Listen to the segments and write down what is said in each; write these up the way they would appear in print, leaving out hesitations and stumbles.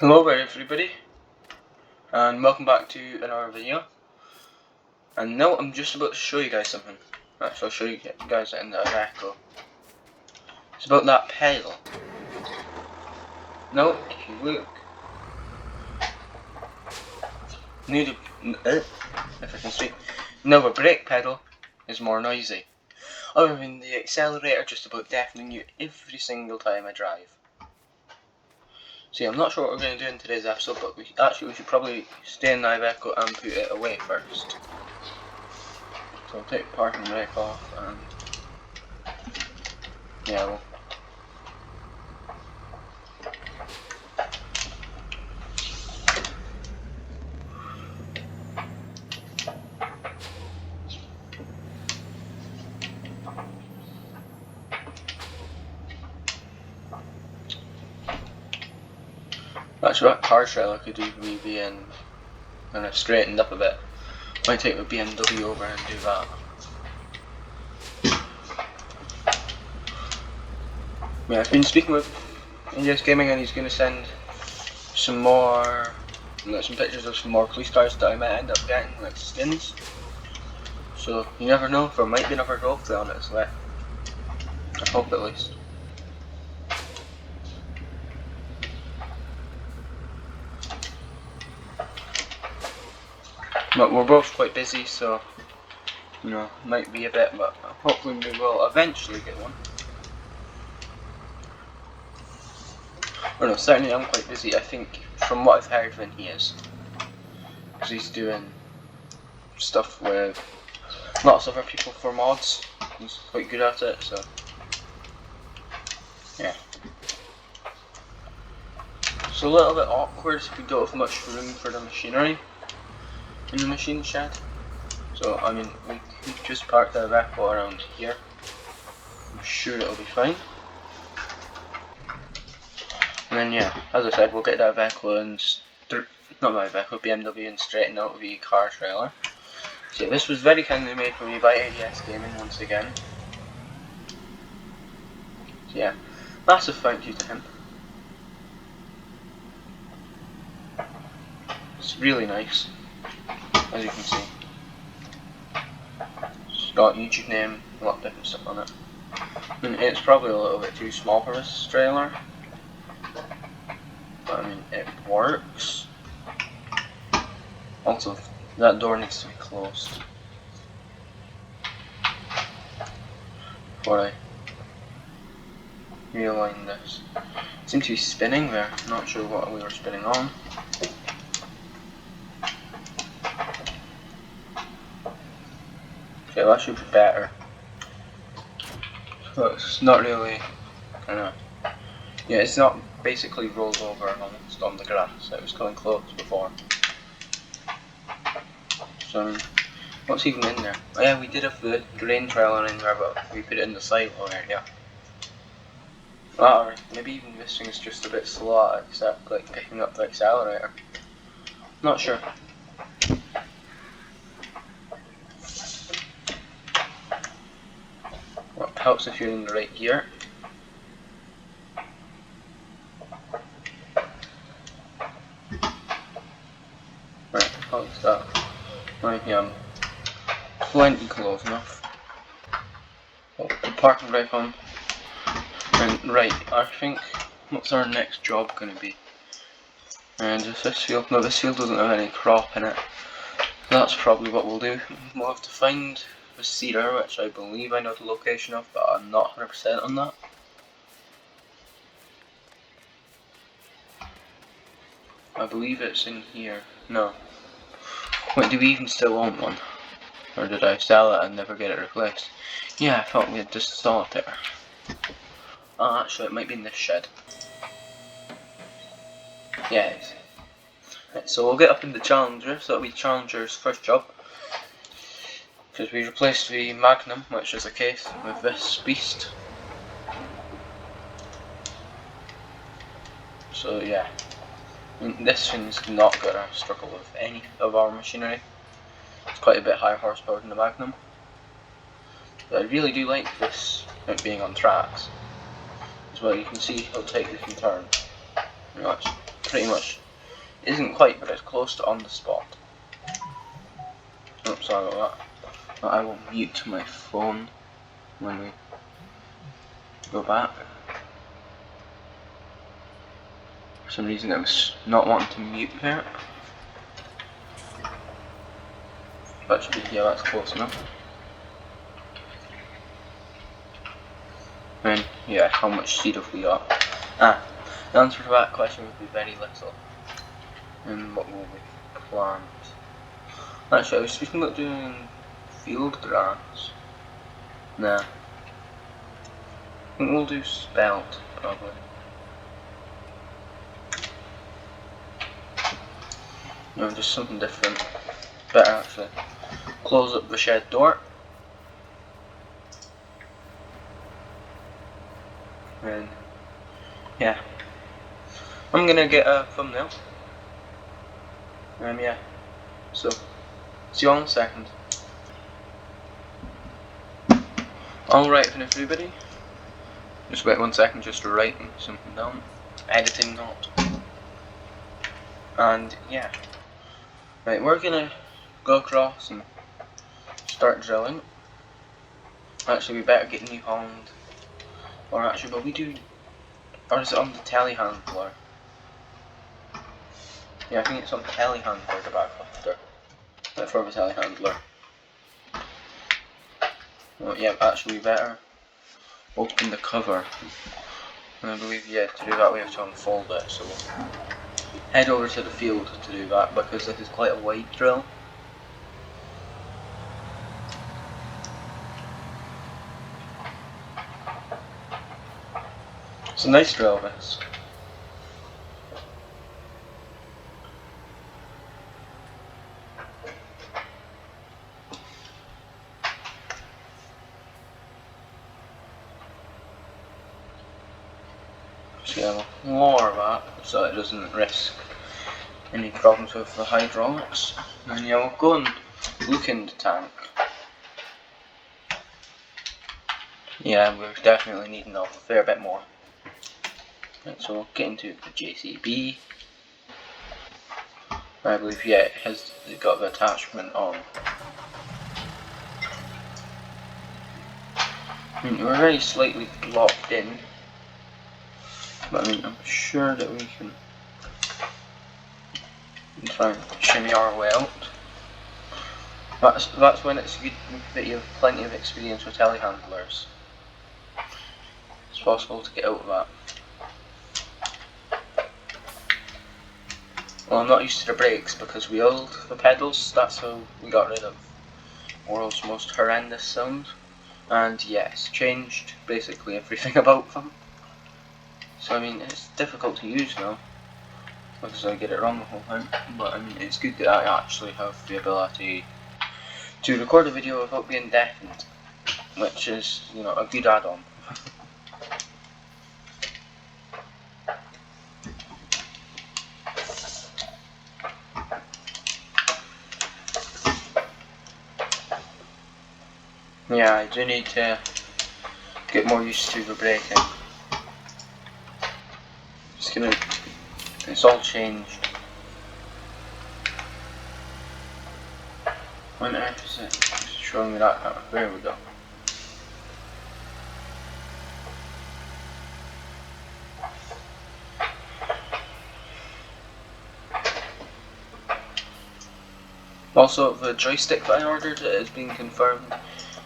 Hello there everybody, and welcome back to another video. And now I'm just about to show you guys something. Right, so I'll show you guys it in the record. It's about that pedal. Now, if you look, if I can speak, now the brake pedal is more noisy. Other than the accelerator just about deafening you every single time I drive. See, I'm not sure what we're going to do in today's episode, but we should probably stay in the Iveco and put it away first. So I'll take parking brake off and yeah, well. That's what car trailer could do for me being kind of straightened up a bit. Might take the BMW over and do that. Yeah, I've been speaking with NGS Gaming and he's going to send some more, some pictures of some more police cars that I might end up getting, like skins. So you never know, there might be another roleplay on its way. I hope at least. But we're both quite busy, so you know, might be a bit, but hopefully we will eventually get one. Or no, certainly I'm quite busy, I think, from what I've heard when he is. Because he's doing stuff with lots of other people for mods. He's quite good at it, so yeah. It's a little bit awkward if we don't have much room for the machinery in the machine shed. So I mean, we could just park the Iveco around here. I'm sure it'll be fine. And then yeah, as I said, we'll get that Iveco and not my Iveco, BMW, and straighten out the car trailer. So this was very kindly made for me by ADS Gaming once again. So yeah, massive thank you to him. It's really nice, as you can see. It's got YouTube name, a lot of different stuff on it. And it's probably a little bit too small for this trailer, but I mean, it works. Also, that door needs to be closed before I realign this. It seems to be spinning there, not sure what we were spinning on. Okay, that should be better. So it's not really, yeah, it's not basically rolled over almost on the grass. It was going close before. So, what's even in there? Oh yeah, we did have the grain trailer in there, but we put it in the silo area. Or maybe even this thing is just a bit slow at like picking up the accelerator. Not sure. Well, it helps if you're in the right gear. Right, how's that? Right, yeah, I'm plenty close enough. Well, the parking brake on. And right, I think, what's our next job going to be? And is this field? No, this field doesn't have any crop in it. That's probably what we'll do. We'll have to find the cedar, which I believe I know the location of, but I'm not 100% on that. I believe it's in here. No. Wait, do we even still own one? Or did I sell it and never get it replaced? Yeah, I thought we had just installed it there. Oh, actually, it might be in this shed. Yeah, right, so we'll get up in the Challenger, so that'll be Challenger's first job. Because we replaced the Magnum, which is the case, with this beast. So yeah, I mean, this thing's not gonna struggle with any of our machinery. It's quite a bit higher horsepower than the Magnum. But I really do like this, it being on tracks. As well, you can see how tight we can turn. You know, it's pretty much, isn't quite, but it's close to on the spot. Oops, sorry about that. I will mute my phone when we go back. For some reason it was not wanting to mute there. That should be, yeah, that's close enough. And yeah, how much seed have we got? The answer to that question would be very little. And what will we plant? Actually, I was speaking about doing field grass. Nah. I think we'll do spelt, probably. No, just something different. Better actually. Close up the shed door. And yeah. I'm gonna get a thumbnail. Yeah. So, see you all in a second. Alright then everybody. Just wait 1 second just to write something down. Editing note. And yeah. Right, we're gonna go across and start drilling. Actually, we better get a new hand. Or actually, will we do... Or is it on the telehandler? Yeah, I think it's on the telehandler, the back lifter. For the telehandler. Well, yeah, actually, we better open the cover. And I believe, yeah, to do that we have to unfold it, so we'll head over to the field to do that, because this is quite a wide drill. It's a nice drill, this. So yeah, we'll lower that so it doesn't risk any problems with the hydraulics. And yeah, we'll go and look in the tank. Yeah, we're definitely needing a fair bit more. Right, so we'll get into the JCB. I believe, yeah, it's got the attachment on. I mean, we're very slightly locked in, but I mean, I'm sure that we can try and shimmy our way out. That's when it's good that you have plenty of experience with telehandlers. It's possible to get out of that. Well, I'm not used to the brakes because we oiled the pedals. That's how we got rid of the world's most horrendous sound. And yes, changed basically everything about them. So I mean, it's difficult to use now because I get it wrong the whole time. But I mean, it's good that I actually have the ability to record a video without being deafened, which is, you know, a good add-on. Yeah, I do need to get more used to the braking. It's all changed. On earth is it? It's showing me that now. There we go. Also, the joystick that I ordered is being confirmed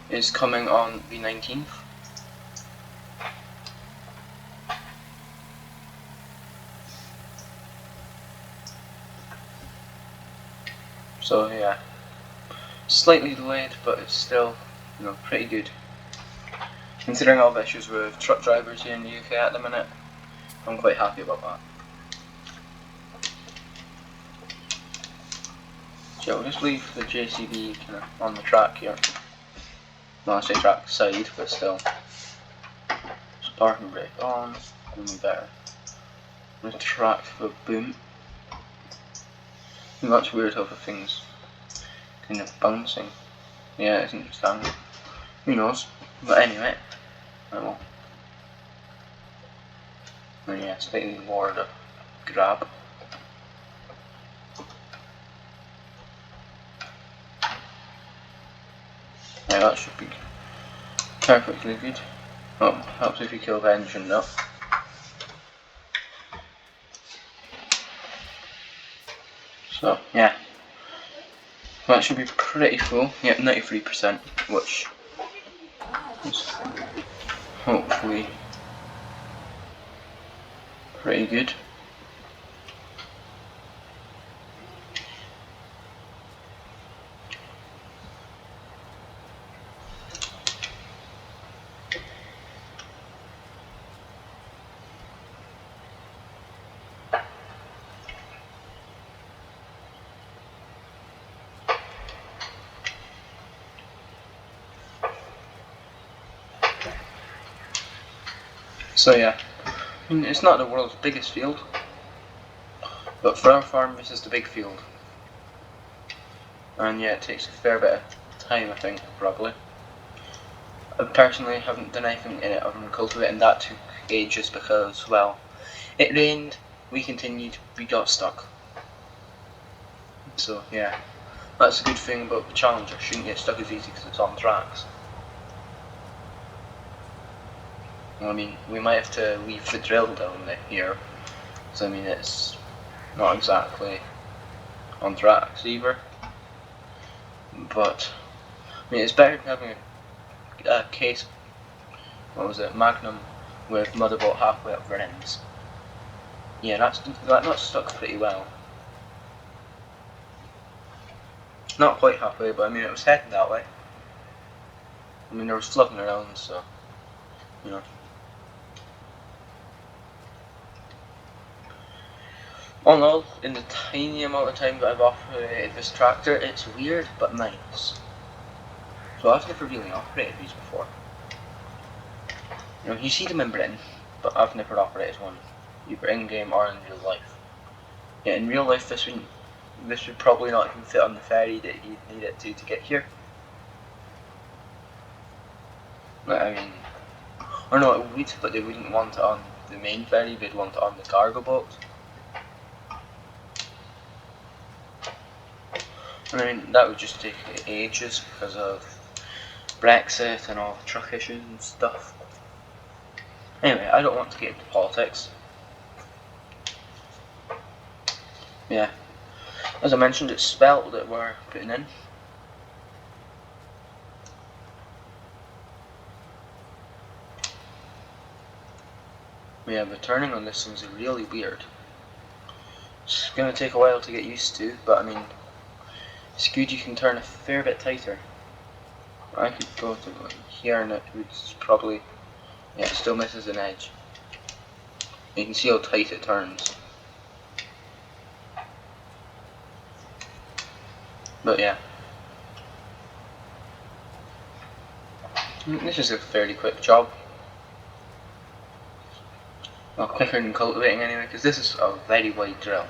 is coming on the 19th. So yeah, slightly delayed, but it's still, you know, pretty good. Considering all the issues with truck drivers here in the UK at the minute, I'm quite happy about that. So we'll just leave the JCB kind of on the track here. Well, I say track side, but still. So parking brake on, and we better retract the boom. That's weird how the thing's kind of bouncing. Yeah, it isn't standing. Who knows? But anyway, I will. And yeah, slightly lower the grab. Yeah, that should be perfectly good. Oh, helps if you kill the engine up. So, yeah. That should be pretty full. Yeah, 93%, which is hopefully pretty good. So yeah, I mean, it's not the world's biggest field, but for our farm this is the big field. And yeah, it takes a fair bit of time, I think, probably. I personally haven't done anything in it other than cultivating. That took ages because, well, it rained, we continued, we got stuck. So yeah, that's a good thing about the Challenger, shouldn't get stuck as easy because it's on tracks. I mean, we might have to leave the drill down here, so I mean it's not exactly on tracks either. But I mean, it's better than having a case, what was it, Magnum with motherboard halfway up their ends. Yeah, that's stuck pretty well. Not quite halfway, but I mean it was heading that way. I mean there was flooding around, so you know. All in all, in the tiny amount of time that I've operated this tractor, it's weird but nice. So I've never really operated these before. You know, you see them in Britain, but I've never operated one, either in-game or in real life. Yeah, in real life this would probably not even fit on the ferry that you'd need it to get here. I mean, or no, it would, but they wouldn't want it on the main ferry, they'd want it on the cargo boat. I mean, that would just take ages because of Brexit and all the truck issues and stuff. Anyway, I don't want to get into politics. Yeah, as I mentioned, it's spelt that we're putting in. Yeah, the turning on this thing's really weird. It's gonna take a while to get used to, but I mean, it's good you can turn a fair bit tighter. I could go to like here and it would probably, yeah, it still misses an edge. You can see how tight it turns. But yeah. This is a fairly quick job. Well, quicker than cultivating anyway, because this is a very wide drill.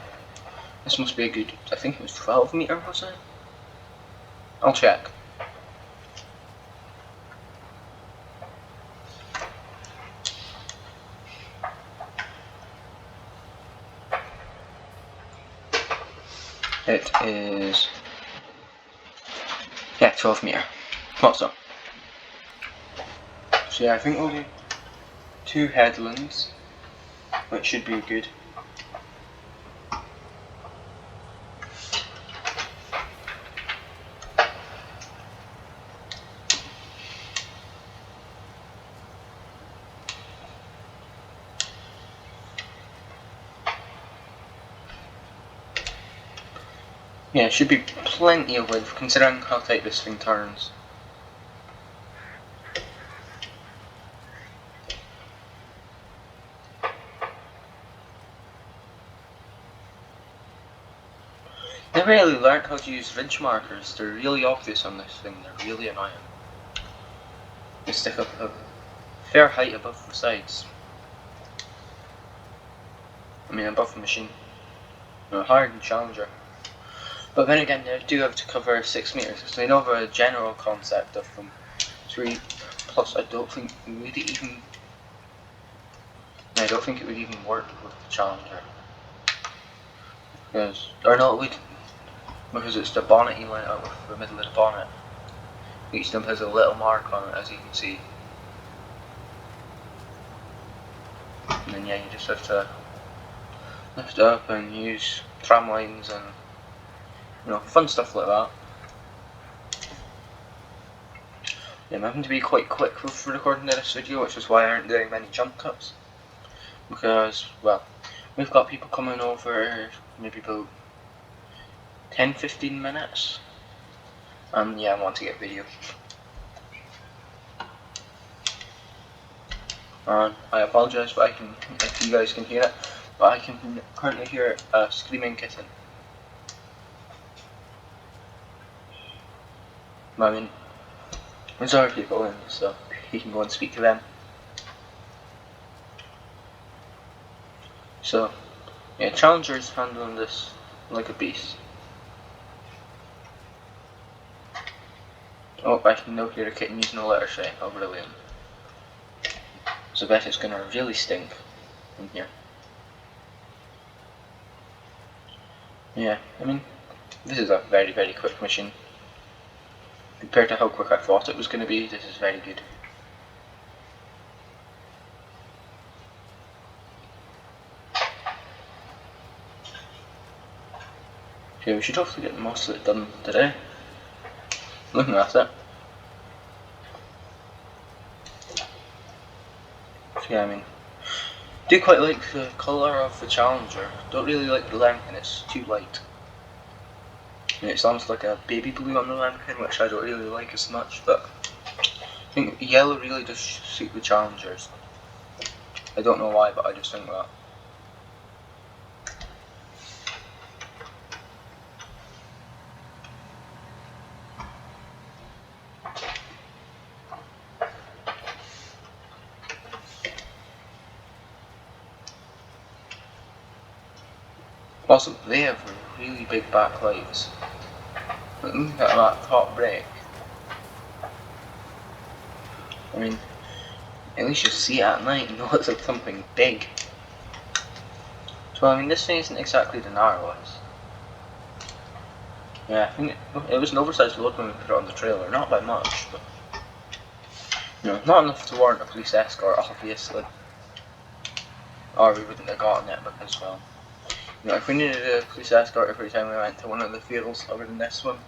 This must be a good, I think it was 12 metre, was it? I'll check. It is, yeah, 12 metre. Thought so. So yeah, I think we'll do 2 headlands, which should be good. Yeah, it should be plenty of width considering how tight this thing turns. I really learned how to use ridge markers. They're really obvious on this thing, they're really annoying. They stick up a fair height above the sides. I mean above the machine. No, higher than Challenger. But then again, they do have to cover 6 metres, so I know the general concept of them. 3 plus I don't think it would even work with the Challenger. Because, or no, it would, because it's the bonnet you line up with the middle of the bonnet. Each stump has a little mark on it, as you can see. And then yeah, you just have to lift it up and use tram lines and, you know, fun stuff like that. Yeah, I'm having to be quite quick with recording this video, which is why I aren't doing many jump cuts. Because, well, we've got people coming over maybe about 10-15 minutes. And yeah, I want to get video. And I apologise if you guys can hear it, but I can currently hear a screaming kitten. I mean, there's other people in, so you can go and speak to them. So, yeah, Challenger's handling this like a beast. Oh, I can now hear a kitten using a letter tray. Oh, brilliant. So I bet it's gonna really stink in here. Yeah, I mean, this is a very, very quick mission. Compared to how quick I thought it was gonna be, this is very good. Okay, we should hopefully get most of it done today. Looking at it. So yeah, I mean, do quite like the colour of the Challenger. Don't really like the Lemkin, it's too light. And it's almost like a baby blue on the Lemkin, which I don't really like as much, but I think yellow really does suit the Challengers. I don't know why, but I just think that. Also, they have really big backlights. Look at that top break. I mean, at least you see it at night and know it's like something big. So I mean, this thing isn't exactly the narrowest. Yeah, I think it was an oversized load when we put it on the trailer, not by much, but you know, not enough to warrant a police escort, obviously. Or we wouldn't have gotten it because, well, you know, if we needed a police escort every time we went to one of the fields other than this one,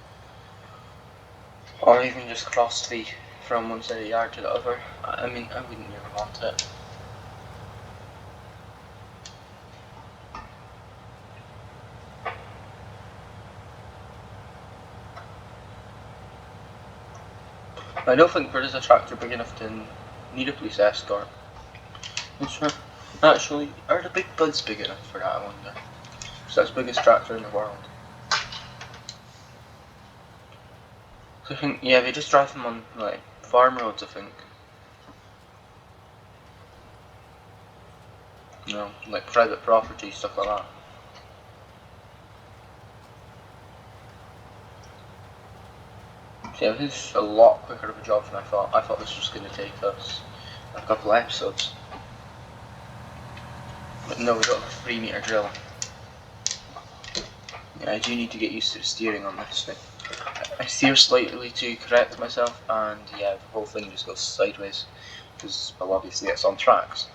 or even just crossed from one side of the yard to the other, I mean, I wouldn't really want it. I don't think there is a tractor big enough to need a police escort. Actually, are the big buds big enough for that, I wonder? Because that's the biggest tractor in the world. So I think, yeah, they just drive them on, like, farm roads, I think. You know, like private property, stuff like that. So yeah, this is a lot quicker of a job than I thought. I thought this was going to take us a couple of episodes. But no, we got a 3-meter drill. Yeah, I do need to get used to the steering on this thing. I steer slightly to correct myself, and yeah, the whole thing just goes sideways. Because, well, obviously it's on tracks.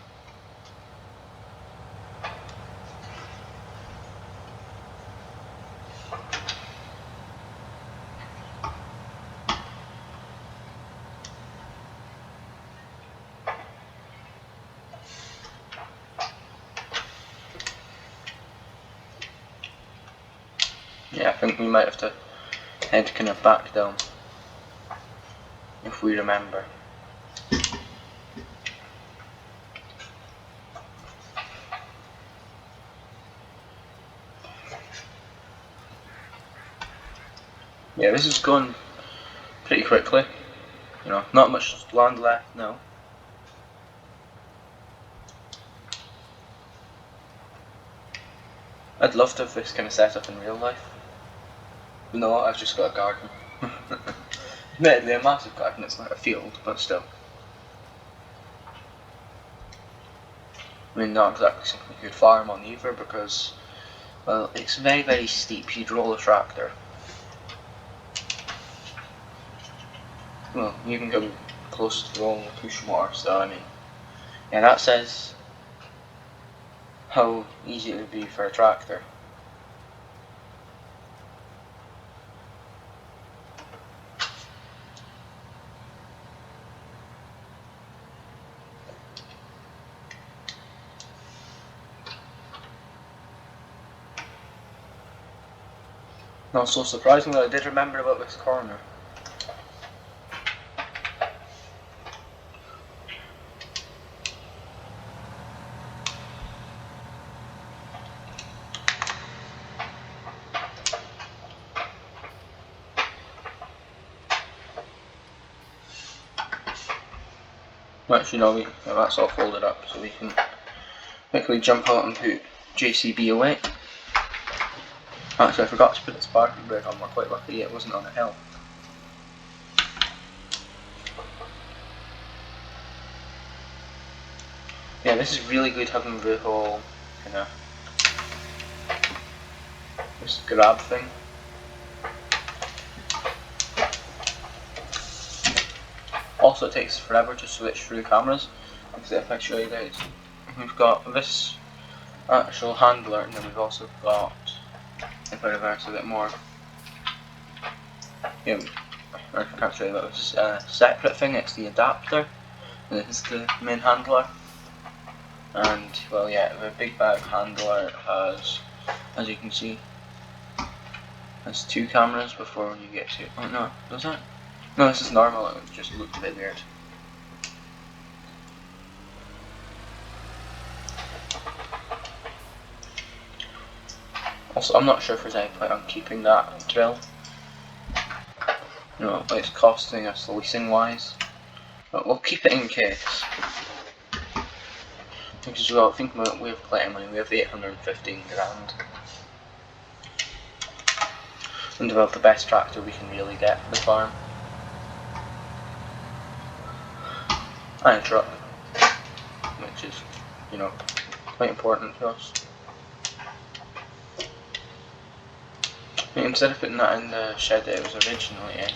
Yeah, I think we might have to head kind of back down, if we remember. Yeah, this is going pretty quickly. You know, not much land left now. I'd love to have this kind of setup in real life. But no, I've just got a garden. Admittedly, a massive garden, it's not a field, but still. I mean, not exactly something you could farm on either, because, well, it's very, very steep. You'd roll a tractor. well, you can come close to the wall and push more, so I mean, yeah, that says how easy it would be for a tractor. Not so surprisingly, I did remember about this corner. Actually, no, that's all folded up, so we can quickly jump out and put JCB away. Actually, I forgot to put its parking brake on. We're quite lucky it wasn't on a hill. Yeah, this is really good having the whole kind of this grab thing. Also, it takes forever to switch through cameras, because if I show you guys, we've got this actual handler, and then we've also got, if I reverse a bit more, yeah, I can't show you, but this is a separate thing. It's the adapter, and this is the main handler. And well, yeah, the big bag handler has, as you can see, has 2 cameras before you get to. Oh no, does it? No, this is normal. It just looked a bit weird. Also, I'm not sure if there's any point on keeping that drill. You know, it's costing us leasing wise, but we'll keep it in case. Because well, think about, we have plenty of money. We have 815 grand. And develop the best tractor we can really get for the farm. And a truck, which is, you know, quite important to us. I mean, instead of putting that in the shed that it was originally in,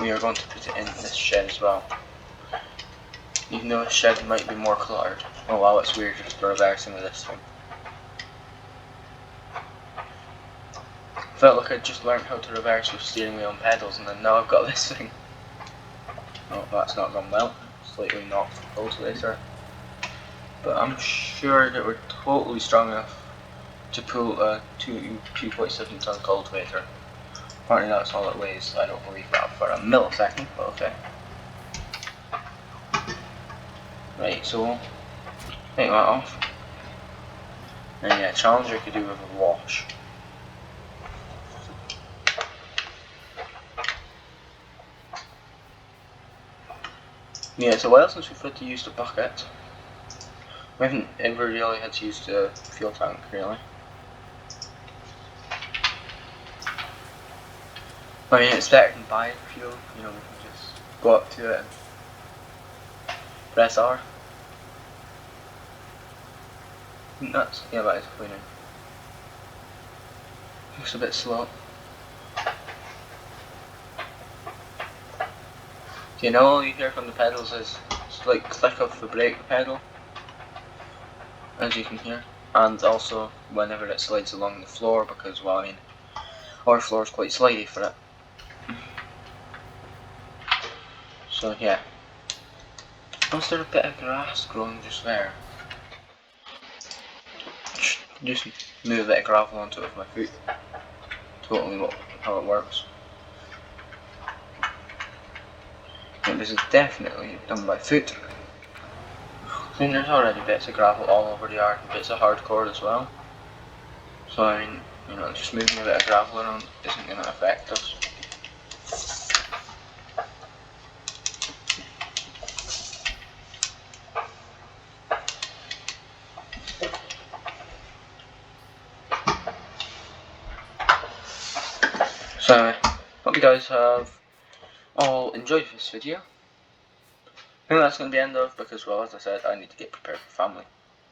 we are going to put it in this shed as well. Even though this shed might be more cluttered. Oh wow, it's weird just reversing with this thing. Felt like I'd just learned how to reverse with steering wheel and pedals, and then now I've got this thing. Oh, that's not gone well. Slightly knocked the cultivator. But I'm sure that we're totally strong enough to pull a 2.7 ton cultivator. Apparently that's all it weighs. I don't believe that for a millisecond, but okay. Right, so we'll take that off. And yeah, Challenger could do with a wash. Yeah, it's a while since we've had to use the bucket. We haven't ever really had to use the fuel tank, really. I mean, it's better than buying fuel, you know, we can just go up to it and press R. Nuts. Yeah, that is cleaning. Looks a bit slow. Do you know all you hear from the pedals is it's like click of the brake pedal, as you can hear, and also whenever it slides along the floor, because well, I mean, our floor is quite slidey for it. So yeah. Was there a bit of grass growing just there? Just move a bit of gravel onto it with my foot. Totally how it works. And this is definitely done by foot. I mean, there's already bits of gravel all over the yard and bits of hardcore as well. So I mean, you know, just moving a bit of gravel around isn't going to affect us. So, hope you guys have all enjoyed this video. I think that's going to be the end of, because well, as I said, I need to get prepared for family.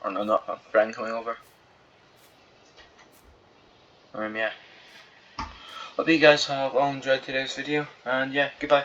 Or no, not a friend coming over. Yeah. Hope you guys have all enjoyed today's video, and yeah, goodbye.